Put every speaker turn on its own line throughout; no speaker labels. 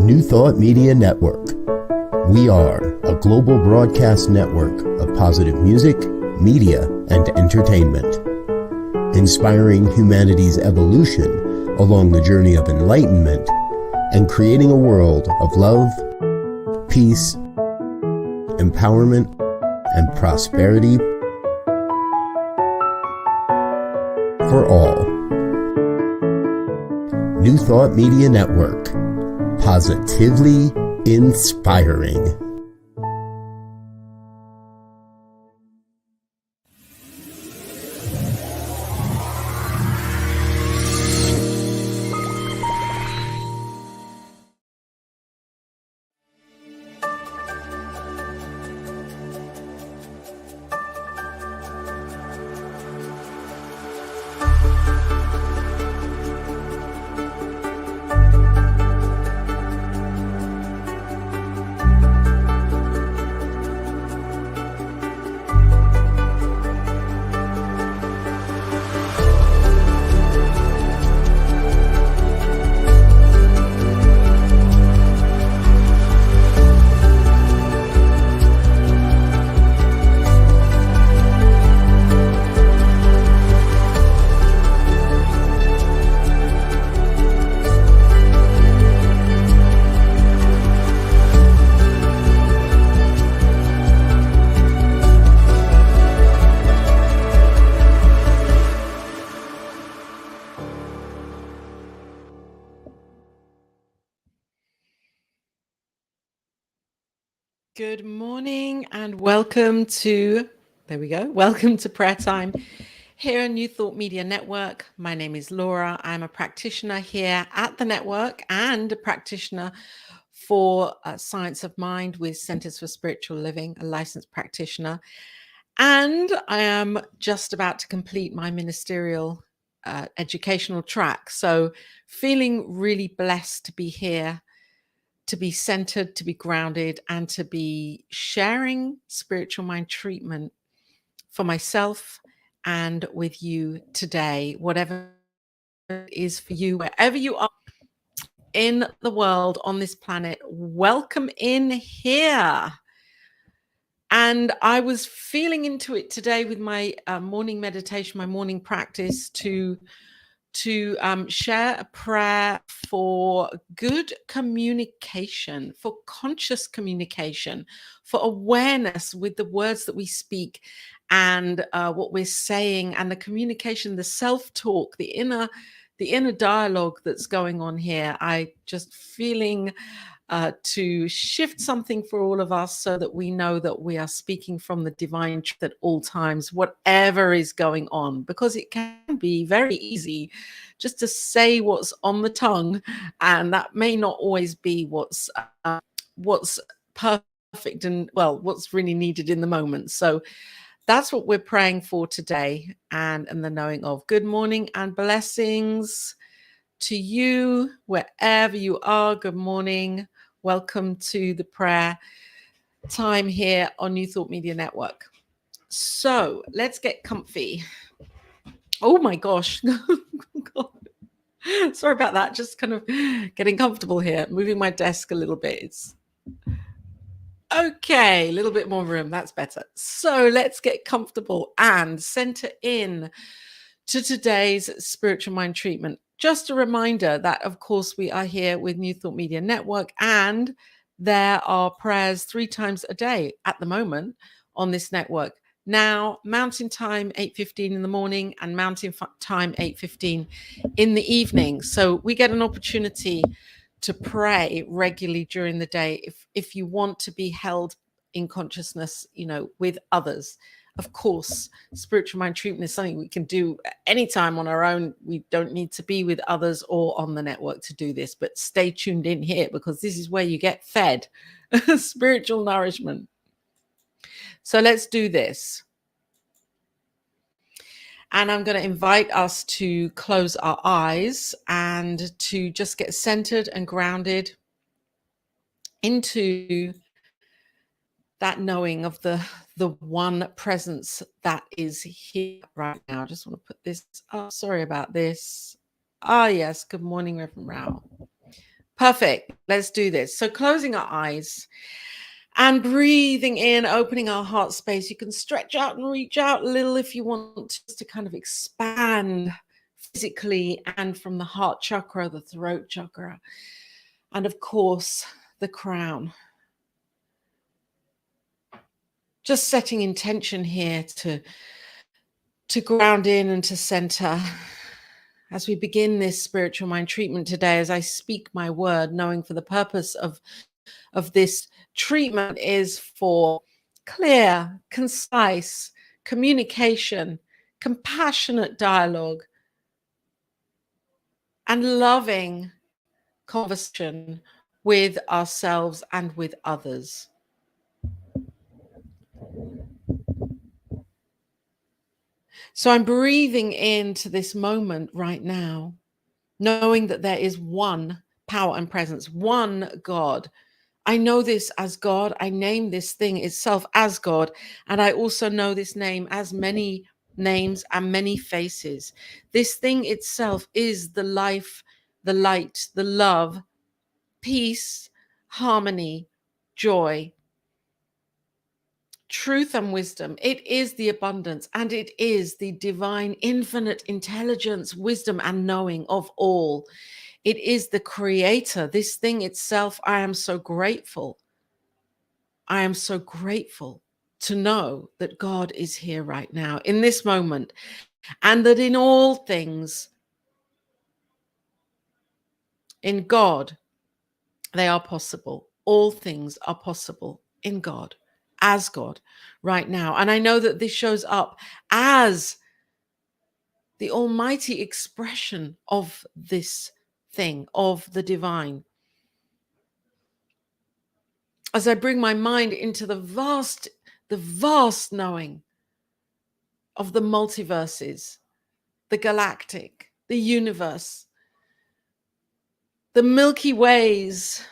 New Thought Media Network. We are a global broadcast network of positive music, media, and entertainment, inspiring humanity's evolution along the journey of enlightenment and creating a world of love, peace, empowerment, and prosperity for all. New Thought Media Network. Positively inspiring.
Good morning and welcome to prayer time here on New Thought Media Network. My name is Laura. I'm a practitioner here at the network and a practitioner for Science of Mind with Centers for Spiritual Living, a licensed practitioner. And I am just about to complete my ministerial educational track. So feeling really blessed to be here, to be centered, to be grounded, and to be sharing spiritual mind treatment for myself and with you today, whatever it is for you, wherever you are in the world, on this planet, welcome in here. And I was feeling into it today with my morning meditation, my morning practice to share a prayer for good communication, for conscious communication, for awareness with the words that we speak and what we're saying, and the communication, the self-talk, the inner dialogue that's going on here. I just feeling to shift something for all of us so that we know that we are speaking from the divine truth at all times, whatever is going on, because it can be very easy just to say what's on the tongue, and that may not always be what's perfect and, well, what's really needed in the moment. So that's what we're praying for today, and the knowing of. Good morning and blessings to you wherever you are. Good morning. Welcome to the prayer time here on New Thought Media Network. So let's get comfy. Oh my gosh. God. Sorry about that. Just kind of getting comfortable here, moving my desk a little bit. It's okay, a little bit more room. That's better. So let's get comfortable and center in to today's spiritual mind treatment. Just a reminder that, of course, we are here with New Thought Media Network, and there are prayers 3 times a day at the moment on this network. Now, Mountain Time, 8:15 in the morning, and Mountain Time, 8:15 in the evening. So we get an opportunity to pray regularly during the day if you want to be held in consciousness, with others. Of course, spiritual mind treatment is something we can do anytime on our own. We don't need to be with others or on the network to do this, but stay tuned in here because this is where you get fed spiritual nourishment. So let's do this. And I'm going to invite us to close our eyes and to just get centered and grounded into that knowing of the one presence that is here right now. I just want to put this up. Sorry about this. Ah, yes. Good morning, Reverend Rao. Perfect. Let's do this. So closing our eyes and breathing in, opening our heart space. You can stretch out and reach out a little if you want to kind of expand physically and from the heart chakra, the throat chakra, and of course, the crown. Just setting intention here to ground in and to center. As we begin this spiritual mind treatment today, as I speak my word, knowing for the purpose of this treatment is for clear, concise communication, compassionate dialogue, and loving conversation with ourselves and with others. So I'm breathing into this moment right now, knowing that there is one power and presence, one God. I know this as God. I name this thing itself as God. And I also know this name as many names and many faces. This thing itself is the life, the light, the love, peace, harmony, joy, truth and wisdom. It is the abundance, and it is the divine, infinite intelligence, wisdom, and knowing of all. It is the creator. This thing itself, I am so grateful. I am so grateful to know that God is here right now in this moment, and that in all things, in God, they are possible. All things are possible in God, as God right now. And I know that this shows up as the almighty expression of this thing, of the divine. As I bring my mind into the vast knowing of the multiverses, the galactic, the universe, the Milky Ways,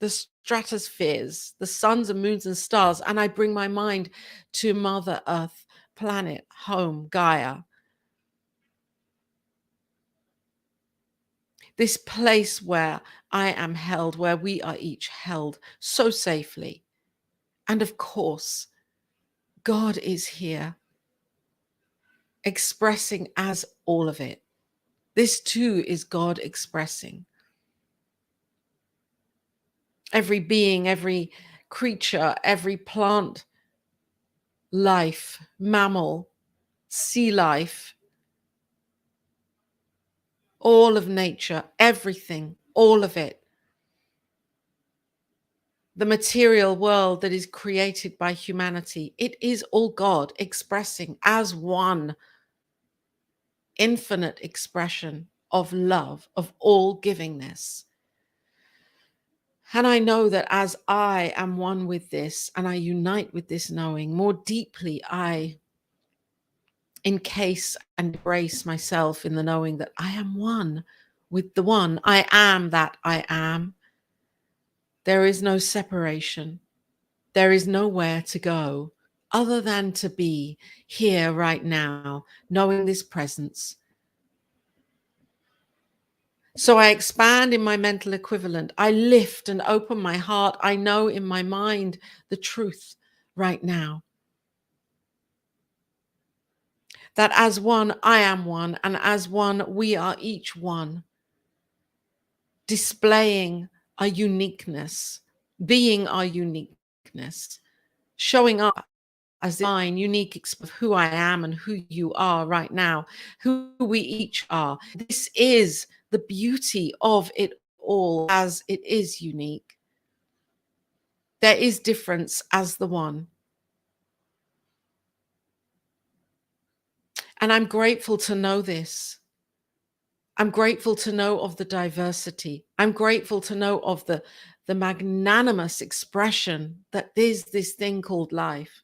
the stratospheres, the suns and moons and stars, and I bring my mind to Mother Earth, planet, home, Gaia. This place where I am held, where we are each held so safely. And of course, God is here, expressing as all of it. This too is God expressing. Every being, every creature, every plant, life, mammal, sea life, all of nature, everything, all of it. The material world that is created by humanity, it is all God expressing as one infinite expression of love, of all givingness. And I know that as I am one with this and I unite with this knowing, more deeply I encase and embrace myself in the knowing that I am one with the one. I am that I am. There is no separation. There is nowhere to go other than to be here right now, knowing this presence. So I expand in my mental equivalent. I lift and open my heart. I know in my mind the truth right now. That as one, I am one, and as one, we are each one. Displaying our uniqueness, being our uniqueness, showing up as divine, unique of who I am and who you are right now, who we each are. This is the beauty of it all, as it is unique. There is difference as the one. And I'm grateful to know this. I'm grateful to know of the diversity. I'm grateful to know of the magnanimous expression that is this thing called life.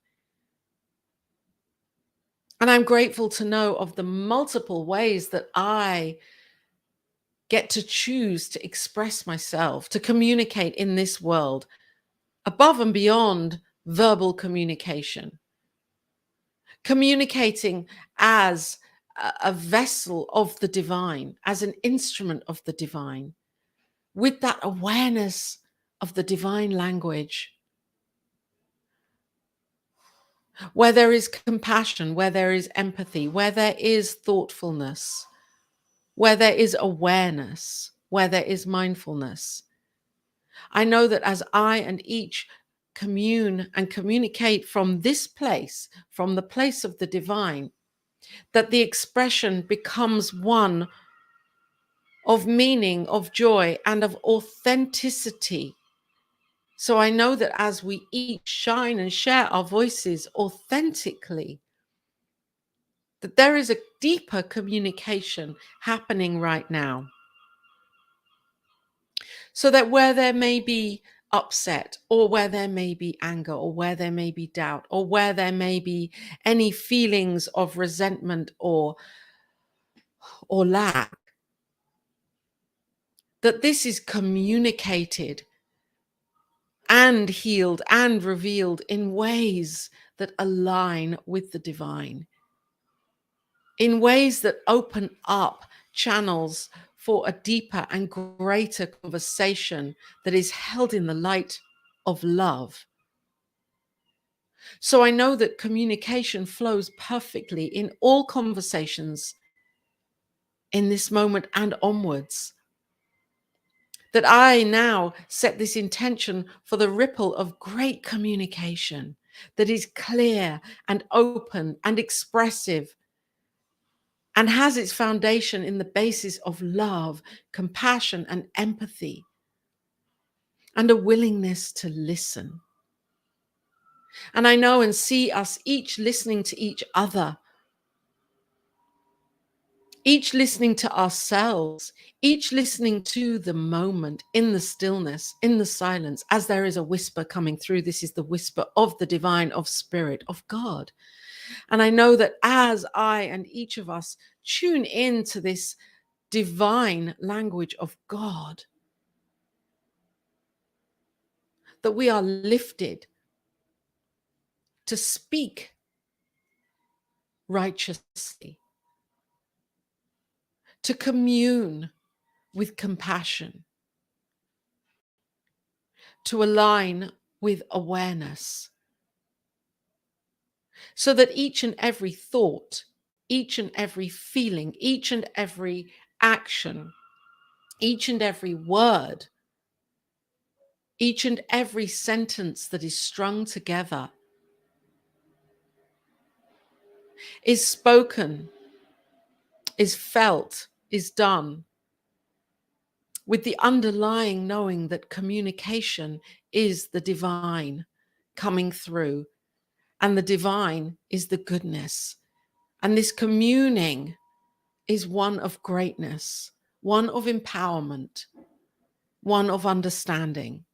And I'm grateful to know of the multiple ways that I get to choose to express myself, to communicate in this world, above and beyond verbal communication. Communicating as a vessel of the divine, as an instrument of the divine, with that awareness of the divine language, where there is compassion, where there is empathy, where there is thoughtfulness, where there is awareness, where there is mindfulness. I know that as I and each commune and communicate from this place, from the place of the divine, that the expression becomes one of meaning, of joy, and of authenticity. So I know that as we each shine and share our voices authentically, that there is a deeper communication happening right now. So that where there may be upset, or where there may be anger, or where there may be doubt, or where there may be any feelings of resentment or lack, that this is communicated and healed and revealed in ways that align with the divine, in ways that open up channels for a deeper and greater conversation that is held in the light of love. So I know that communication flows perfectly in all conversations in this moment and onwards. That I now set this intention for the ripple of great communication that is clear and open and expressive and has its foundation in the basis of love, compassion, and empathy, and a willingness to listen. And I know and see us each listening to each other, each listening to ourselves, each listening to the moment in the stillness, in the silence, as there is a whisper coming through. This is the whisper of the divine, of spirit, of God. And I know that as I and each of us tune into this divine language of God, that we are lifted to speak righteously, to commune with compassion, to align with awareness, so that each and every thought, each and every feeling, each and every action, each and every word, each and every sentence that is strung together is spoken, is felt, is done with the underlying knowing that communication is the divine coming through, and the divine is the goodness. And this communing is one of greatness, one of empowerment, one of understanding.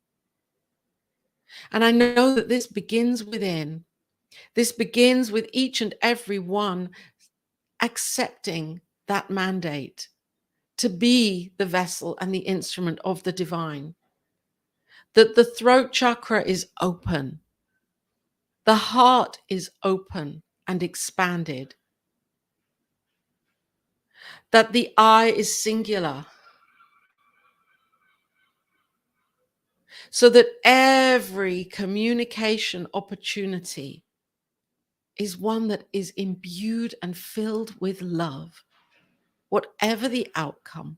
And I know that this begins within. This begins with each and every one accepting that mandate to be the vessel and the instrument of the divine. That the throat chakra is open. The heart is open and expanded. That the I is singular. So that every communication opportunity is one that is imbued and filled with love, whatever the outcome.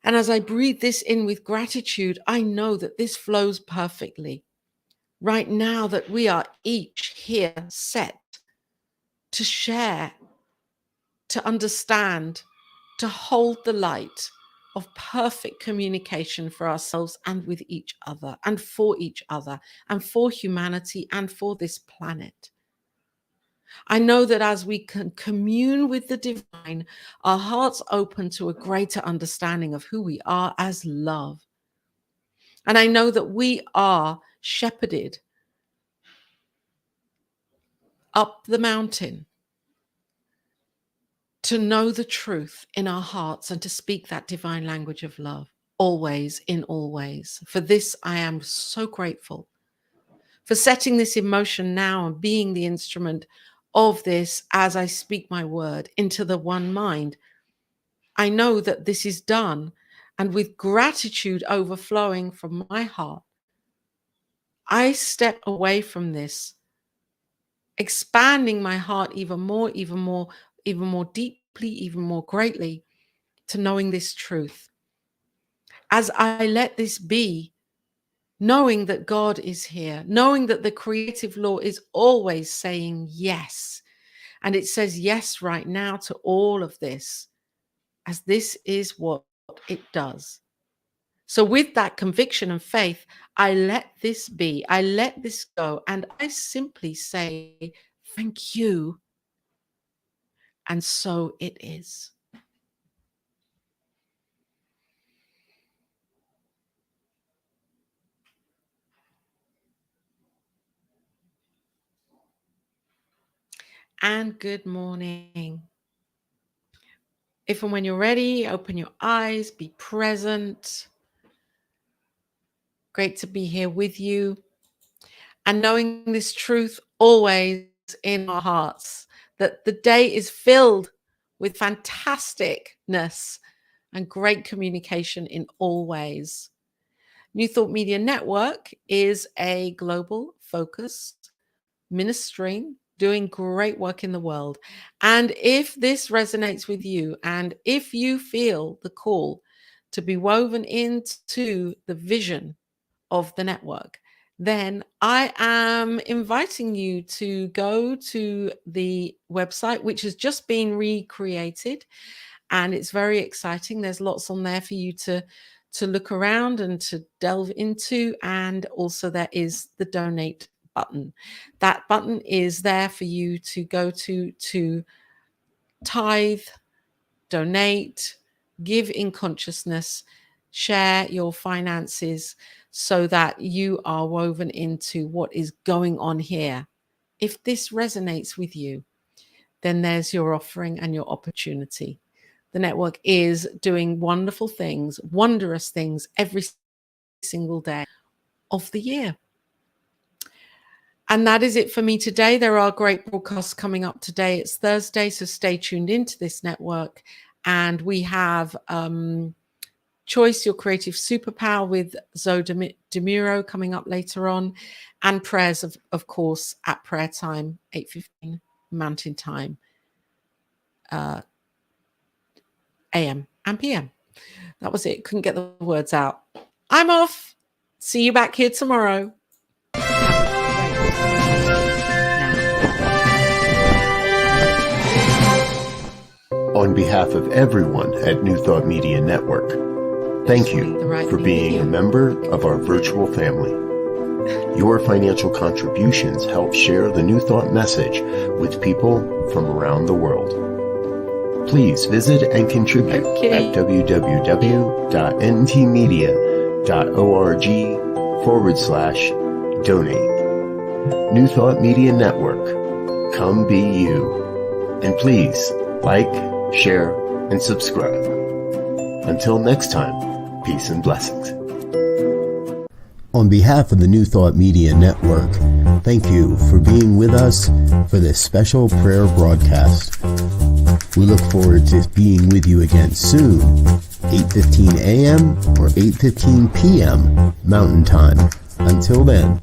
And as I breathe this in with gratitude, I know that this flows perfectly. Right now that we are each here set to share, to understand, to hold the light of perfect communication for ourselves and with each other and for humanity and for this planet. I know that as we can commune with the divine, our hearts open to a greater understanding of who we are as love. And I know that we are shepherded up the mountain to know the truth in our hearts and to speak that divine language of love, always, in all ways. For this, I am so grateful for setting this in motion now and being the instrument of this as I speak my word into the one mind. I know that this is done and with gratitude overflowing from my heart, I step away from this, expanding my heart even more deeply, even more greatly, to knowing this truth. As I let this be, knowing that God is here, knowing that the creative law is always saying yes. And it says yes right now to all of this, as this is what it does. So with that conviction and faith, I let this be, I let this go, and I simply say, thank you. And so it is. And good morning. If and when you're ready, open your eyes, be present. Great to be here with you. And knowing this truth always in our hearts, that the day is filled with fantasticness and great communication in all ways. New Thought Media Network is a global focused ministry doing great work in the world. And if this resonates with you, and if you feel the call to be woven into the vision of the network, then I am inviting you to go to the website, which has just been recreated, and it's very exciting. There's lots on there for you to look around and to delve into, and also there is the donate button. That button is there for you to go to tithe, donate, give in consciousness, share your finances, so that you are woven into what is going on here. If this resonates with you, then there's your offering and your opportunity. The network is doing wonderful things, wondrous things every single day of the year. And that is it for me today. There are great broadcasts coming up today. It's Thursday, so stay tuned into this network. And we have Choice Your Creative Superpower with Zoe DeMuro coming up later on, and prayers, of course, at prayer time, 8:15 Mountain Time, AM and PM. That was it. Couldn't get the words out. I'm off. See you back here tomorrow.
On behalf of everyone at New Thought Media Network, thank you for being a member of our virtual family. Your financial contributions help share the New Thought message with people from around the world. Please visit and contribute at www.ntmedia.org/donate. New Thought Media Network. Come be you. And please like, share, and subscribe. Until next time, peace and blessings. On behalf of the New Thought Media Network, thank you for being with us for this special prayer broadcast. We look forward to being with you again soon, 8:15 a.m. or 8:15 p.m. Mountain Time. Until then.